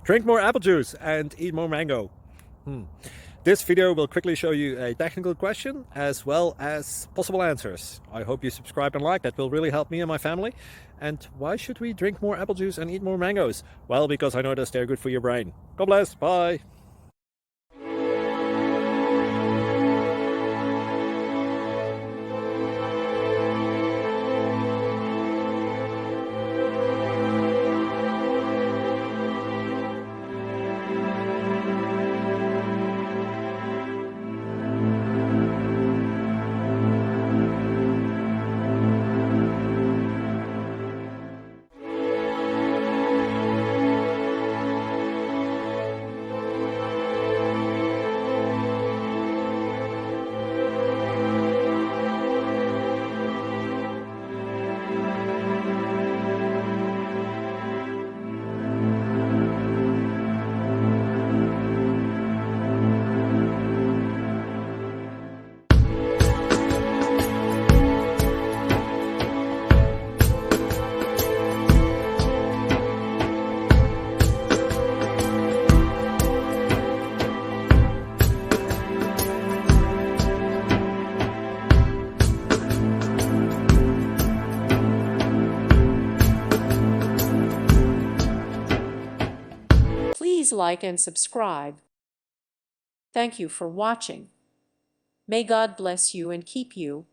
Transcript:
Drink more apple juice and eat more mango. This video will quickly show you a technical question as well as possible answers. I hope you subscribe and like, that will really help me and my family. And why should we drink more apple juice and eat more mangoes? Well, because I noticed they're good for your brain. God bless, bye. Please like and subscribe. Thank you for watching. May God bless you and keep you.